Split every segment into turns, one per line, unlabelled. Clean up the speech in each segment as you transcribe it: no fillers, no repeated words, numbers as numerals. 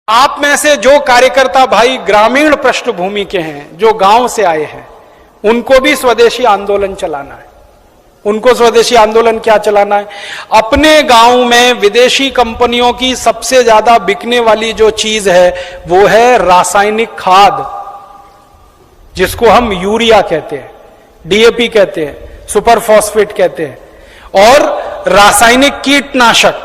आप में से जो कार्यकर्ता भाई ग्रामीण पृष्ठभूमि के हैं, जो गांव से आए हैं, उनको भी स्वदेशी आंदोलन चलाना है। उनको स्वदेशी आंदोलन क्या चलाना है? अपने गांव में विदेशी कंपनियों की सबसे ज्यादा बिकने वाली जो चीज है वो है रासायनिक खाद, जिसको हम यूरिया कहते हैं, डीएपी कहते हैं, सुपर फॉस्फेट कहते हैं, और रासायनिक कीटनाशक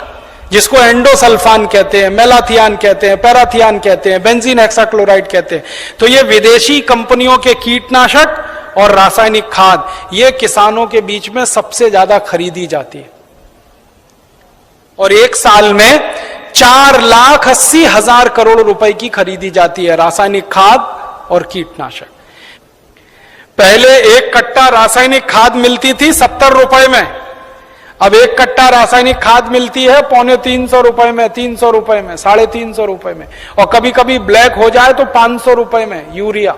जिसको एंडोसल्फान कहते हैं, मेलाथियान कहते हैं, पैराथियान कहते हैं, बेंजीन हेक्साक्लोराइड कहते हैं। तो ये विदेशी कंपनियों के कीटनाशक और रासायनिक खाद ये किसानों के बीच में सबसे ज्यादा खरीदी जाती है, और एक साल में 4,80,000 करोड़ रुपए की खरीदी जाती है रासायनिक खाद और कीटनाशक। पहले एक कट्टा रासायनिक खाद मिलती थी 70 रुपए में, अब एक कट्टा रासायनिक खाद मिलती है 350 रुपए में, 300 रुपए में, 350 रुपए में, और कभी कभी ब्लैक हो जाए तो 500 रुपए में यूरिया।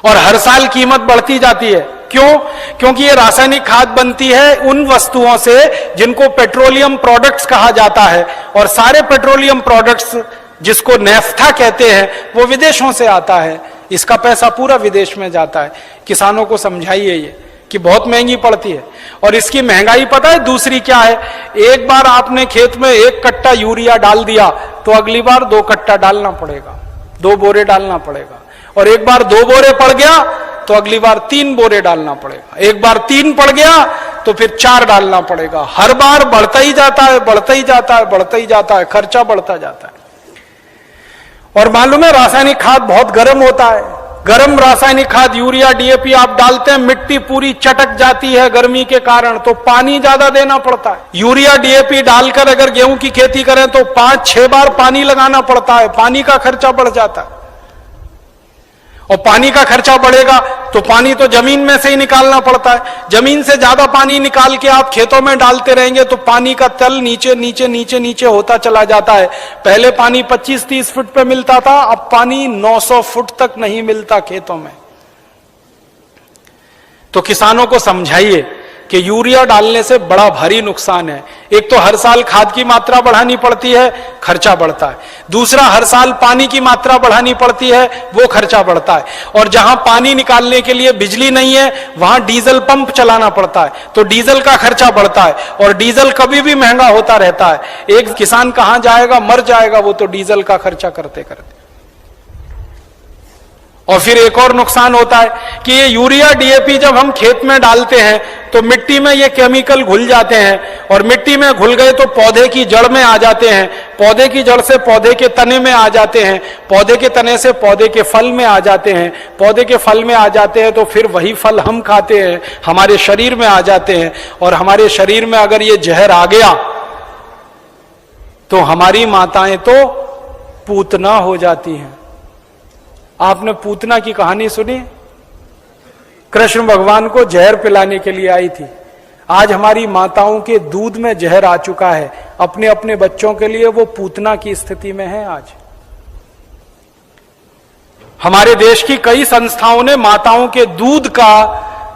और हर साल कीमत बढ़ती जाती है। क्यों? क्योंकि ये रासायनिक खाद बनती है उन वस्तुओं से जिनको पेट्रोलियम प्रोडक्ट्स कहा जाता है, और सारे पेट्रोलियम प्रोडक्ट्स जिसको नेफ्था कहते हैं वो विदेशों से आता है। इसका पैसा पूरा विदेश में जाता है। किसानों को समझाइए ये कि बहुत महंगी पड़ती है। और इसकी महंगाई पता है दूसरी क्या है? एक बार आपने खेत में 1 कट्टा यूरिया डाल दिया तो अगली बार 2 कट्टा डालना पड़ेगा, 2 बोरे डालना पड़ेगा, और एक बार 2 बोरे पड़ गया तो अगली बार 3 बोरे डालना पड़ेगा, एक बार 3 पड़ गया तो फिर 4 डालना पड़ेगा। हर बार बढ़ता ही जाता है, बढ़ता ही जाता है, बढ़ता ही जाता है, खर्चा बढ़ता जाता है। और मालूम है रासायनिक खाद बहुत गर्म होता है। गर्म रासायनिक खाद यूरिया डीएपी आप डालते हैं, मिट्टी पूरी चटक जाती है गर्मी के कारण, तो पानी ज्यादा देना पड़ता है। यूरिया डीएपी डालकर अगर गेहूं की खेती करें तो 5-6 बार पानी लगाना पड़ता है, पानी का खर्चा बढ़ जाता है। और पानी का खर्चा बढ़ेगा तो पानी तो जमीन में से ही निकालना पड़ता है। जमीन से ज्यादा पानी निकाल के आप खेतों में डालते रहेंगे तो पानी का तल नीचे नीचे नीचे नीचे होता चला जाता है। पहले पानी 25-30 फुट पे मिलता था, अब पानी 900 फुट तक नहीं मिलता खेतों में। तो किसानों को समझाइए कि यूरिया डालने से बड़ा भारी नुकसान है। एक तो हर साल खाद की मात्रा बढ़ानी पड़ती है, खर्चा बढ़ता है। दूसरा, हर साल पानी की मात्रा बढ़ानी पड़ती है, वो खर्चा बढ़ता है। और जहां पानी निकालने के लिए बिजली नहीं है वहां डीजल पंप चलाना पड़ता है, तो डीजल का खर्चा बढ़ता है, और डीजल कभी भी महंगा होता रहता है। एक किसान कहां जाएगा? मर जाएगा वो तो डीजल का खर्चा करते करते। और फिर एक और नुकसान होता है कि ये यूरिया डीएपी जब हम खेत में डालते हैं तो मिट्टी में ये केमिकल घुल जाते हैं, और मिट्टी में घुल गए तो पौधे की जड़ में आ जाते हैं, पौधे की जड़ से पौधे के तने में आ जाते हैं, पौधे के तने से पौधे के फल में आ जाते हैं, पौधे के फल में आ जाते हैं तो फिर वही फल हम खाते हैं, हमारे शरीर में आ जाते हैं। और हमारे शरीर में अगर ये जहर आ गया तो हमारी माताएं तो पूतना हो जाती हैं। आपने पूतना की कहानी सुनी? कृष्ण भगवान को जहर पिलाने के लिए आई थी। आज हमारी माताओं के दूध में जहर आ चुका है, अपने अपने बच्चों के लिए वो पूतना की स्थिति में है। आज हमारे देश की कई संस्थाओं ने माताओं के दूध का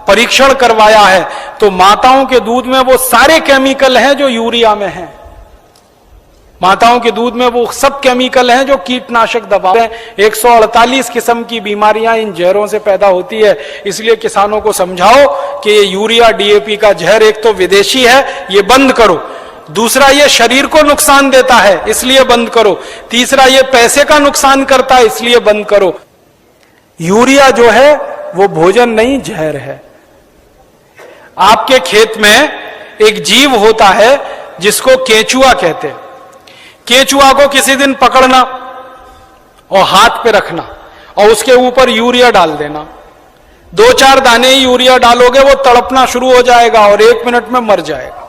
परीक्षण करवाया है, तो माताओं के दूध में वो सारे केमिकल हैं जो यूरिया में हैं। माताओं के दूध में वो सब केमिकल हैं जो कीटनाशक दवा हैं। 148 किस्म की बीमारियां इन जहरों से पैदा होती है। इसलिए किसानों को समझाओ कि ये यूरिया डीएपी का जहर एक तो विदेशी है, ये बंद करो। दूसरा, ये शरीर को नुकसान देता है, इसलिए बंद करो। तीसरा, ये पैसे का नुकसान करता है, इसलिए बंद करो। यूरिया जो है वो भोजन नहीं, जहर है। आपके खेत में एक जीव होता है जिसको केंचुआ कहते हैं। केंचुआ को किसी दिन पकड़ना और हाथ पे रखना और उसके ऊपर यूरिया डाल देना। 2-4 दाने ही यूरिया डालोगे, वो तड़पना शुरू हो जाएगा और 1 मिनट में मर जाएगा।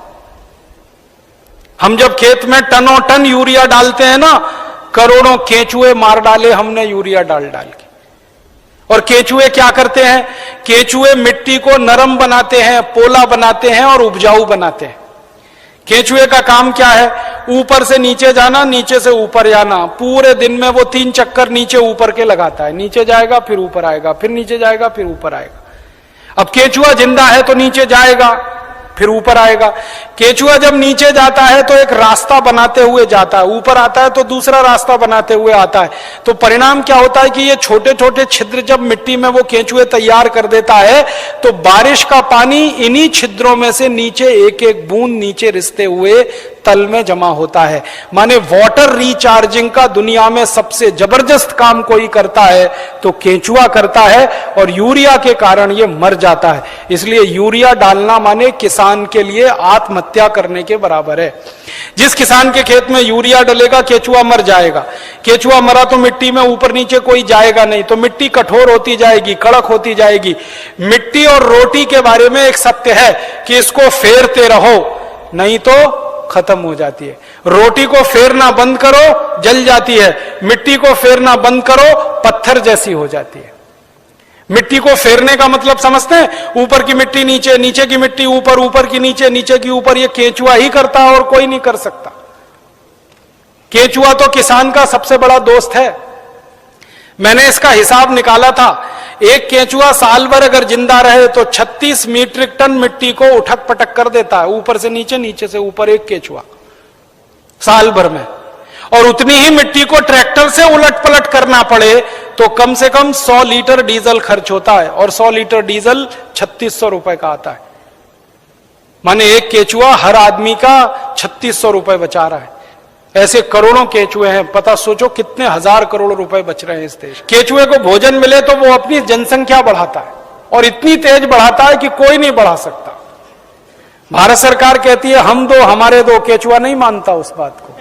हम जब खेत में टनों टन यूरिया डालते हैं ना, करोड़ों केंचुए मार डाले हमने यूरिया डाल डाल के। और केंचुए क्या करते हैं? केंचुए मिट्टी को नरम बनाते हैं, पोला बनाते हैं और उपजाऊ बनाते हैं। केंचुए का काम क्या है? ऊपर से नीचे जाना, नीचे से ऊपर जाना। पूरे दिन में वो 3 चक्कर नीचे ऊपर के लगाता है। नीचे जाएगा फिर ऊपर आएगा, फिर नीचे जाएगा फिर ऊपर आएगा। अब केंचुआ जिंदा है तो नीचे जाएगा फिर ऊपर आएगा। केचुआ जब नीचे जाता है तो एक रास्ता बनाते हुए जाता है, ऊपर आता है तो दूसरा रास्ता बनाते हुए आता है। तो परिणाम क्या होता है कि ये छोटे छोटे छिद्र जब मिट्टी में वो केचुए तैयार कर देता है तो बारिश का पानी इन्हीं छिद्रों में से नीचे एक एक बूंद नीचे रिसते हुए तल में जमा होता है। माने वाटर रिचार्जिंग का दुनिया में सबसे जबरदस्त काम कोई करता है तो केंचुआ करता है, और यूरिया के कारण ये मर जाता है। इसलिए यूरिया डालना माने किसान के लिए आत्महत्या करने के बराबर है। जिस किसान के खेत में यूरिया डलेगा केचुआ मर जाएगा। केचुआ मरा तो मिट्टी में ऊपर नीचे कोई जाएगा नहीं, तो मिट्टी कठोर होती जाएगी, कड़क होती जाएगी। मिट्टी और रोटी के बारे में एक सत्य है कि इसको फेरते रहो नहीं तो खत्म हो जाती है। रोटी को फेरना बंद करो जल जाती है, मिट्टी को फेरना बंद करो पत्थर जैसी हो जाती है। मिट्टी को फेरने का मतलब समझते हैं? ऊपर की मिट्टी नीचे, नीचे की मिट्टी ऊपर, ऊपर की नीचे, नीचे की ऊपर। ये केंचुआ ही करता है और कोई नहीं कर सकता। केंचुआ तो किसान का सबसे बड़ा दोस्त है। मैंने इसका हिसाब निकाला था, एक केंचुआ साल भर अगर जिंदा रहे तो 36 मीट्रिक टन मिट्टी को उठक पटक कर देता है, ऊपर से नीचे, नीचे से ऊपर, एक केंचुआ साल भर में। और उतनी ही मिट्टी को ट्रैक्टर से उलट पलट करना पड़े तो कम से कम 100 लीटर डीजल खर्च होता है, और 100 लीटर डीजल 3600 रुपए का आता है। माने एक केंचुआ हर आदमी का 3600 रुपए बचा रहा है। ऐसे करोड़ों केंचुए हैं, पता सोचो कितने हजार करोड़ रुपए बच रहे हैं इस देश। केंचुए को भोजन मिले तो वो अपनी जनसंख्या बढ़ाता है, और इतनी तेज बढ़ाता है कि कोई नहीं बढ़ा सकता। भारत सरकार कहती है हम दो हमारे दो, केंचुआ नहीं मानता उस बात को।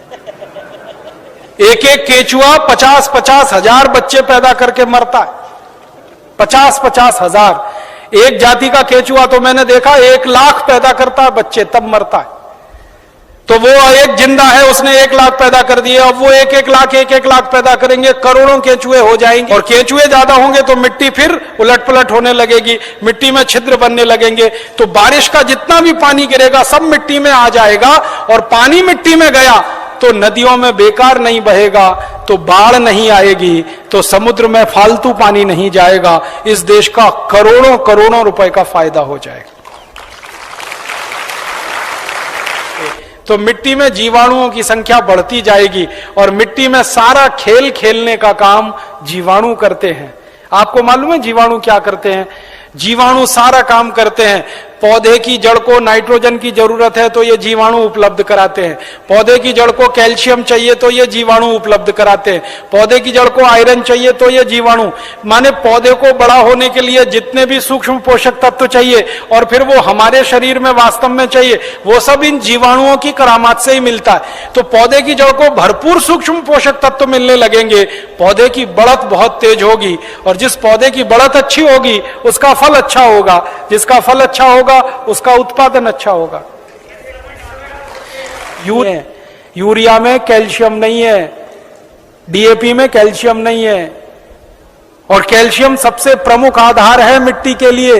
एक एक केंचुआ 50-50 हजार बच्चे पैदा करके मरता है। 50-50 हजार। एक जाति का केंचुआ तो मैंने देखा 1 लाख पैदा करता है बच्चे, तब मरता है। तो वो एक जिंदा है, उसने 1 लाख पैदा कर दिए, अब वो 1-1 लाख पैदा करेंगे, करोड़ों केंचुए हो जाएंगे। और केंचुए ज्यादा होंगे तो मिट्टी फिर उलट पलट होने लगेगी, मिट्टी में छिद्र बनने लगेंगे, तो बारिश का जितना भी पानी गिरेगा सब मिट्टी में आ जाएगा। और पानी मिट्टी में गया तो नदियों में बेकार नहीं बहेगा, तो बाढ़ नहीं आएगी, तो समुद्र में फालतू पानी नहीं जाएगा। इस देश का करोड़ों करोड़ों रुपए का फायदा हो जाएगा। तो मिट्टी में जीवाणुओं की संख्या बढ़ती जाएगी, और मिट्टी में सारा खेल खेलने का काम जीवाणु करते हैं। आपको मालूम है जीवाणु क्या करते हैं? जीवाणु सारा काम करते हैं। पौधे की जड़ को नाइट्रोजन की जरूरत है तो ये जीवाणु उपलब्ध कराते हैं। पौधे की जड़ को कैल्शियम चाहिए तो ये जीवाणु उपलब्ध कराते हैं। पौधे की जड़ को आयरन चाहिए तो ये जीवाणु, माने पौधे को बड़ा होने के लिए जितने भी सूक्ष्म पोषक तत्व चाहिए और फिर वो हमारे शरीर में वास्तव में चाहिए, वो सब इन जीवाणुओं की करामात से ही मिलता है। तो पौधे की जड़ को भरपूर सूक्ष्म पोषक तत्व मिलने लगेंगे, पौधे की बढ़त बहुत तेज होगी, और जिस पौधे की बढ़त अच्छी होगी उसका फल अच्छा होगा, जिसका फल अच्छा होगा उसका उत्पादन अच्छा होगा। यूरिया में कैल्शियम नहीं है, डीएपी में कैल्शियम नहीं है, और कैल्शियम सबसे प्रमुख आधार है मिट्टी के लिए,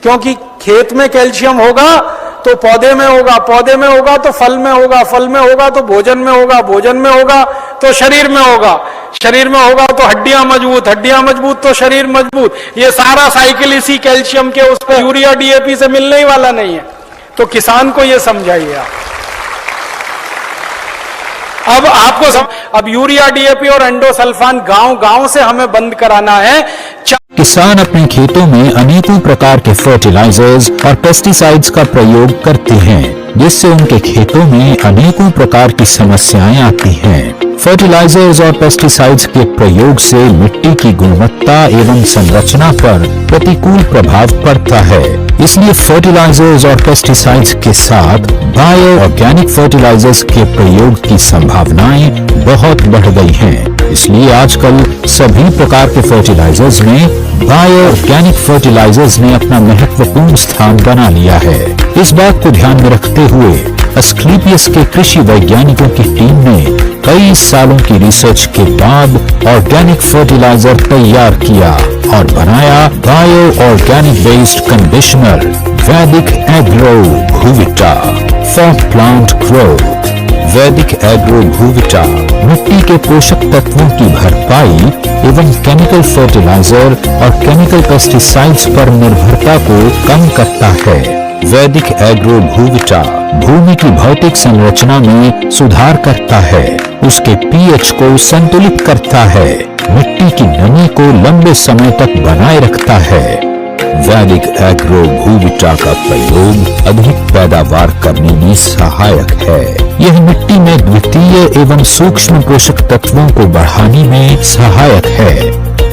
क्योंकि खेत में कैल्शियम होगा तो पौधे में होगा, पौधे में होगा तो फल में होगा, फल में होगा तो भोजन में होगा, भोजन में होगा तो शरीर में होगा, शरीर में होगा तो हड्डियां मजबूत, हड्डियां मजबूत तो शरीर मजबूत। ये सारा साइकिल इसी कैल्शियम के उस पर यूरिया डीएपी से मिलने ही वाला नहीं है। तो किसान को ये समझाइए आप। अब आपको अब यूरिया डीएपी और एंडोसल्फान गांव-गांव से हमें बंद कराना है।
किसान अपने खेतों में अनेकों प्रकार के फर्टिलाइजर्स और पेस्टिसाइड्स का प्रयोग करते हैं, जिससे उनके खेतों में अनेकों प्रकार की समस्याएं आती हैं। फर्टिलाइजर्स और पेस्टिसाइड्स के प्रयोग से मिट्टी की गुणवत्ता एवं संरचना पर प्रतिकूल प्रभाव पड़ता है। इसलिए फर्टिलाइजर्स और पेस्टिसाइड्स के साथ बायो ऑर्गेनिक फर्टिलाइजर्स के प्रयोग की संभावनाएं बहुत बढ़ गई हैं। इसलिए आजकल सभी प्रकार के फर्टिलाइजर्स में बायो ऑर्गेनिक फर्टिलाइजर्स ने अपना महत्वपूर्ण स्थान बना लिया है। इस बात को ध्यान में रखते हुए एस्क्लेपियस के कृषि वैज्ञानिकों की टीम ने कई सालों की रिसर्च के बाद ऑर्गेनिक फर्टिलाइजर तैयार किया और बनाया बायो ऑर्गेनिक बेस्ड कंडीशनर वैदिक एग्रो भूविटा फॉर प्लांट ग्रोथ। वैदिक एग्रो भूविटा मिट्टी के पोषक तत्वों की भरपाई एवं केमिकल फर्टिलाइजर और केमिकल पेस्टिसाइड्स पर निर्भरता को कम करता है। वैदिक एग्रो भूविटा भूमि की भौतिक संरचना में सुधार करता है, उसके पीएच को संतुलित करता है, मिट्टी की नमी को लंबे समय तक बनाए रखता है। वैदिक एग्रो भूविटा का प्रयोग अधिक पैदावार करने में सहायक है। यह मिट्टी में द्वितीय एवं सूक्ष्म पोषक तत्वों को बढ़ाने में सहायक है।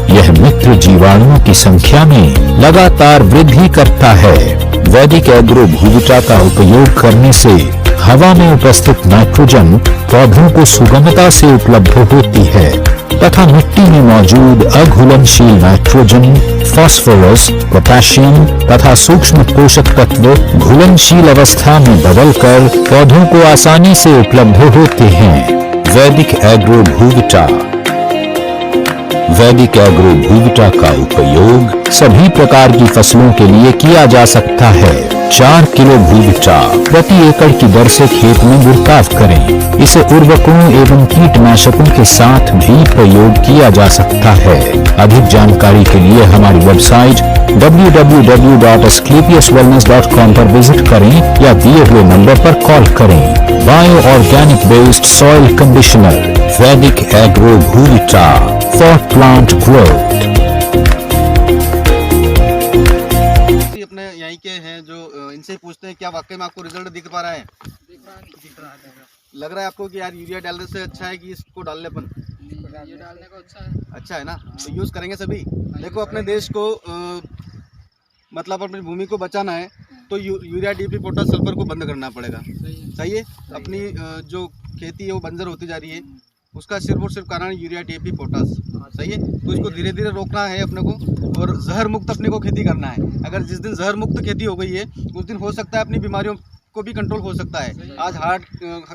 यह मित्र जीवाणुओं की संख्या में लगातार वृद्धि करता है। वैदिक एग्रो भूविटा का उपयोग करने से हवा में उपस्थित नाइट्रोजन पौधों को सुगमता से उपलब्ध होती है तथा मिट्टी में मौजूद अघुलनशील नाइट्रोजन, फास्फोरस, पोटेशियम तथा सूक्ष्म पोषक तत्व घुलनशील अवस्था में बदलकर पौधों को आसानी से उपलब्ध होते हैं। वैदिक एग्रो भूविटा। वैदिक एग्रो भूविटा का उपयोग सभी प्रकार की फसलों के लिए किया जा सकता है। 4 किलो भूविटा प्रति एकड़ की दर से खेत में बुरकाव करें। इसे उर्वरकों एवं कीटनाशकों के साथ भी प्रयोग किया जा सकता है। अधिक जानकारी के लिए हमारी वेबसाइट www.asclepiuswellness.com पर विजिट करें या दिए हुए नंबर पर कॉल करें। Bio organic based soil conditioner वैदिक एग्रो भूविटा फॉर प्लांट ग्रोथ।
अपने यहीं के हैं जो इनसे पूछते हैं क्या वाकई में आपको रिजल्ट दिख पा रहा है?
दिख रहा है।
लग रहा है आपको कि यार यूरिया डालने से अच्छा है कि इसको डालने अपन
ये डालने को अच्छा है
ना? तो यूज़ करेंगे सभी। देखो अपने देश को मतलब अपनी भूमि को बचाना है तो यूरिया, डीएपी, पोटाश, सल्फर को बंद करना पड़ेगा। सही है। अपनी जो खेती है वो बंजर होती जा रही है, उसका सिर्फ और सिर्फ कारण यूरिया, डीएपी, पोटाश। सही है। तो इसको धीरे धीरे रोकना है अपने को और जहर मुक्त अपने को खेती करना है। अगर जिस दिन जहर मुक्त खेती हो गई है उस दिन हो सकता है अपनी बीमारियों को भी कंट्रोल हो सकता है। आज हार्ट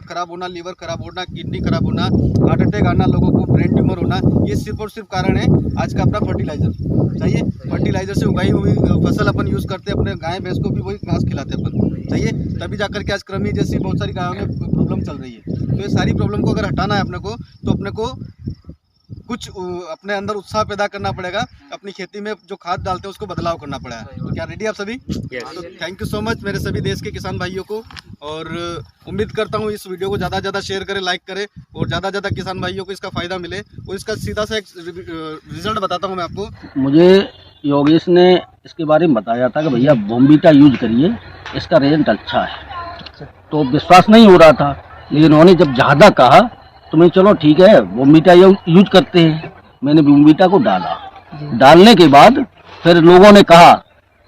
खराब होना, लीवर खराब होना, किडनी खराब होना, हार्ट अटैक आना, लोगों को ब्रेन ट्यूमर होना, ये सिर्फ और सिर्फ कारण है आज का अपना फर्टिलाइजर। सही है। फर्टिलाइजर से उगाई हुई फसल अपन यूज़ करते हैं, अपने गाय भैंस को भी वही घास खिलाते हैं अपन। सही है। तभी जाकर के आज कृमि जैसी बहुत सारी गायों में प्रॉब्लम चल रही है। तो ये सारी प्रॉब्लम को अगर हटाना है अपने को तो अपने को कुछ अपने अंदर उत्साह पैदा करना पड़ेगा। अपनी खेती में जो खाद डालते हैं उसको बदलाव करना पड़ेगा। तो क्या रेडी आप सभी? तो थैंक यू सो मच मेरे सभी देश के किसान भाइयों को, और उम्मीद करता हूँ इस वीडियो को ज़्यादा से ज़्यादा शेयर करें, लाइक करें और ज़्यादा से ज़्यादा किसान भाइयों को इसका फ़ायदा मिले। और इसका सीधा सा एक रिजल्ट बताता हूँ मैं आपको।
मुझे योगेश ने इसके बारे में बताया था कि भैया बोम्बीटा यूज करिए, इसका रिजल्ट अच्छा है। तो विश्वास नहीं हो रहा था, लेकिन उन्होंने जब ज़्यादा कहा तो मैं चलो ठीक है बोम्बीटा यूज करते हैं। मैंने बोम्बीटा को डाला। डालने के बाद फिर लोगों ने कहा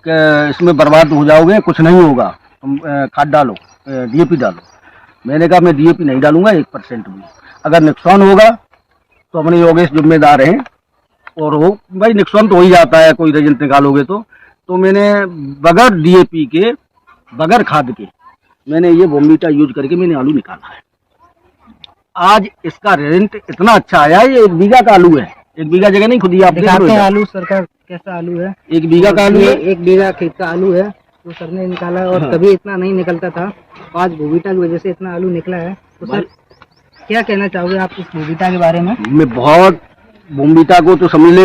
कि इसमें बर्बाद हो जाओगे, कुछ नहीं होगा, तुम खाद डालो, डीएपी डालो। मैंने कहा मैं डीएपी नहीं डालूंगा 1% भी। अगर नुकसान होगा तो अपने योगेश जिम्मेदार हैं, और वो भाई नुकसान तो हो ही जाता है, कोई रिजल्ट निकालोगे तो मैंने बगैर डीएपी के, बगैर खाद के, मैंने ये बोम्बीटा यूज करके मैंने आलू निकाला है। आज इसका रिजल्ट इतना अच्छा आया है। ये 1 बीघा का आलू है, 1 बीघा जगह नहीं, खुद ही आप
दिखाते हैं आलू सरकार कैसा आलू है।
1 बीघा का आलू है,
1 बीघा खेत का आलू है तो सर ने निकाला, और कभी इतना नहीं निकलता था। आज बोम्बीटा की वजह से इतना आलू निकला है। तो सर क्या कहना चाहोगे आप इस बोम्बीटा के बारे में?
मैं बहुत बोम्बीटा को तो समझ ले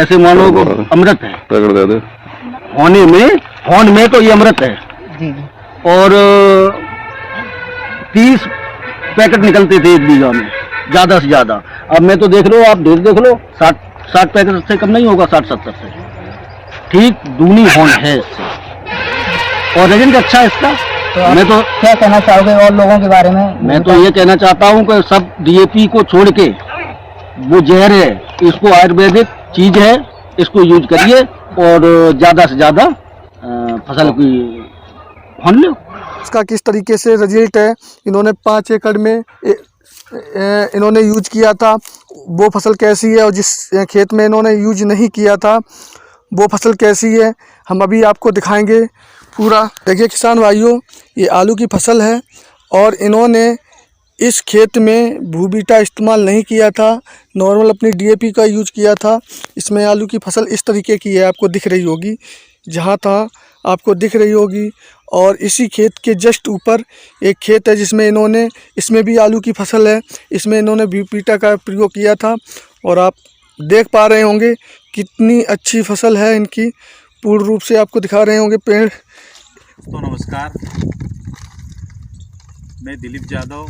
ऐसे मानो को अमृत है होने में तो ये अमृत है
जी।
और 30 पैकेट निकलते थे 1 बीघा में, ज़्यादा से ज़्यादा। अब मैं तो देख लो, आप देख लो 60 पैकेट से कम नहीं होगा, 60-70 से ठीक दूनी होन है इससे, और रिजल्ट अच्छा है इसका।
तो
मैं तो
क्या कहना चाहोगे और लोगों के बारे में?
मैं तो ये कहना चाहता हूँ कि सब डीएपी को छोड़ के, वो जहर है, इसको आयुर्वेदिक चीज है, इसको यूज करिए और ज़्यादा से ज़्यादा फसल की फल लो।
इसका किस तरीके से रिजल्ट है, इन्होंने 5 एकड़ में इन्होंने यूज किया था, वो फसल कैसी है, और जिस खेत में इन्होंने यूज नहीं किया था वो फसल कैसी है, हम अभी आपको दिखाएंगे पूरा। देखिए किसान भाइयों, ये आलू की फसल है और इन्होंने इस खेत में भूबीटा इस्तेमाल नहीं किया था, नॉर्मल अपनी डीएपी का यूज किया था। इसमें आलू की फसल इस तरीके की है, आपको दिख रही होगी, जहाँ था आपको दिख रही होगी। और इसी खेत के जस्ट ऊपर एक खेत है जिसमें इन्होंने, इसमें भी आलू की फसल है, इसमें इन्होंने भूबीटा का प्रयोग किया था और आप देख पा रहे होंगे कितनी अच्छी फसल है इनकी। पूर्ण रूप से आपको दिखा रहे होंगे पेड़,
दोस्तों नमस्कार, मैं दिलीप यादव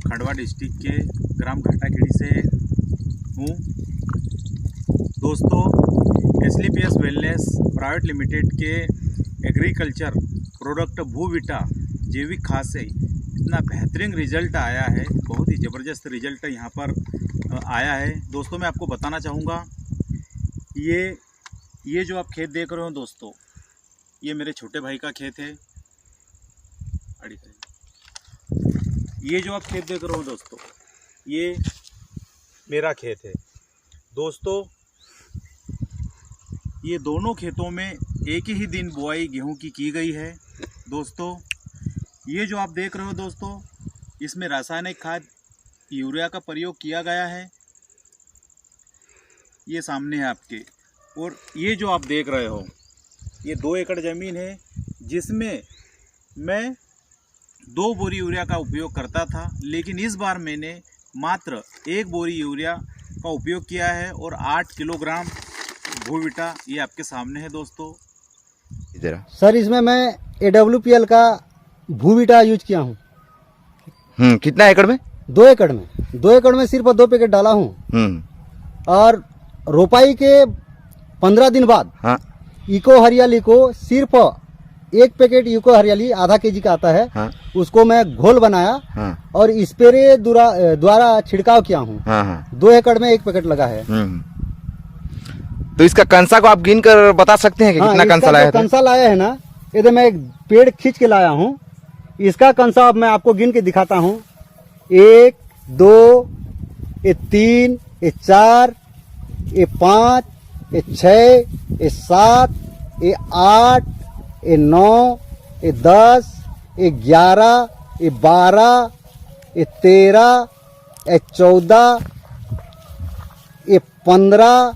खंडवा डिस्ट्रिक्ट के ग्राम घाटाखेड़ी से हूँ। दोस्तों SLPS वेलनेस प्राइवेट लिमिटेड के एग्रीकल्चर प्रोडक्ट भूविटा जैविक खाद से इतना बेहतरीन रिजल्ट आया है, बहुत ही ज़बरदस्त रिजल्ट यहाँ पर आया है। दोस्तों मैं आपको बताना चाहूँगा, ये जो आप खेत देख रहे हो दोस्तों, ये मेरे छोटे भाई का खेत है। ये जो आप खेत देख रहे हो दोस्तों, ये मेरा खेत है। दोस्तों ये दोनों खेतों में एक ही दिन बुआई गेहूं की गई है। दोस्तों ये जो आप देख रहे हो दोस्तों, इसमें रासायनिक खाद यूरिया का प्रयोग किया गया है, ये सामने है आपके। और ये जो आप देख रहे हो, ये 2 एकड़ ज़मीन है जिसमें मैं 2 बोरी यूरिया का उपयोग करता था, लेकिन इस बार मैंने मात्र 1 बोरी यूरिया का उपयोग किया है और 8 किलोग्राम भूविटा ये आपके सामने है दोस्तों।
सर इसमें मैं AWPL का भूविटा यूज किया हूँ।
कितना एकड़ में?
2 एकड़ में। 2 एकड़ में सिर्फ 2 पैकेट डाला हूँ। और रोपाई के 15 दिन बाद
हाँ।
इको हरियाली को सिर्फ 1 पैकेट इको हरियाली आधा केजी का आता है,
हाँ।
उसको मैं घोल बनाया
हाँ।
और स्प्रे द्वारा छिड़काव किया हूँ।
हाँ।
2 एकड़ में 1 पैकेट लगा है।
तो इसका कंसा को आप गिन कर बता सकते हैं कि कितना कंसा लाया है?
कंसा लाया है ना, इधर मैं एक पेड़ खींच के लाया हूँ। इसका कंसा अब मैं आपको गिन के दिखाता हूँ। 1 2 3 4 5 6 7 8 9 10 11 12 13 14 15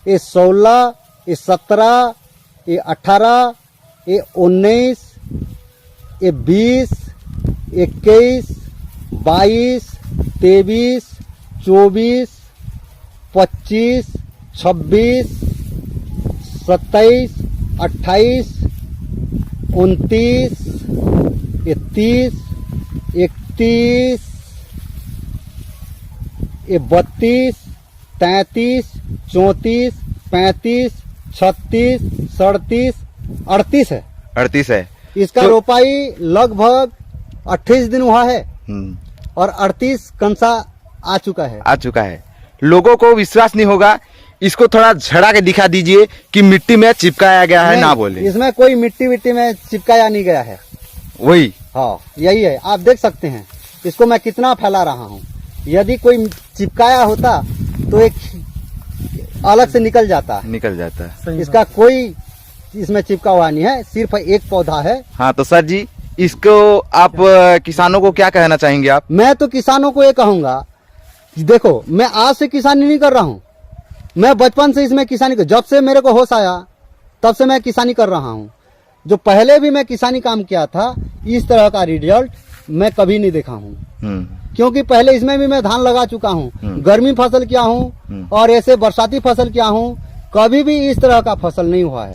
16 17 18 19 20 21 22 23 24 25 26 27 28 29 30 31 32 33 34 35 36 37 38 है।
38 है।
इसका रोपाई लगभग 28 दिन हुआ है और 38 कंसा आ चुका है।
लोगों को विश्वास नहीं होगा, इसको थोड़ा झड़ा के दिखा दीजिए कि मिट्टी में चिपकाया गया है, ना बोले।
इसमें कोई मिट्टी में चिपकाया नहीं गया है।
वही
हाँ यही है, आप देख सकते हैं इसको मैं कितना फैला रहा हूँ। यदि कोई चिपकाया होता तो एक अलग से निकल जाता है। इसका कोई इसमें चिपका हुआ नहीं है, सिर्फ एक पौधा है।
हाँ तो सर जी, इसको आप किसानों को क्या कहना चाहेंगे आप?
मैं तो किसानों को ये कहूंगा, देखो मैं आज से किसानी नहीं कर रहा हूँ, मैं बचपन से इसमें किसानी जब से मेरे को होश आया तब से मैं किसानी कर रहा हूँ। जो पहले भी मैं किसानी काम किया था, इस तरह का रिजल्ट मैं कभी नहीं देखा हूँ। क्योंकि पहले इसमें भी मैं धान लगा चुका हूँ, गर्मी फसल किया हूँ और ऐसे बरसाती फसल किया हूँ, कभी भी इस तरह का फसल नहीं हुआ है।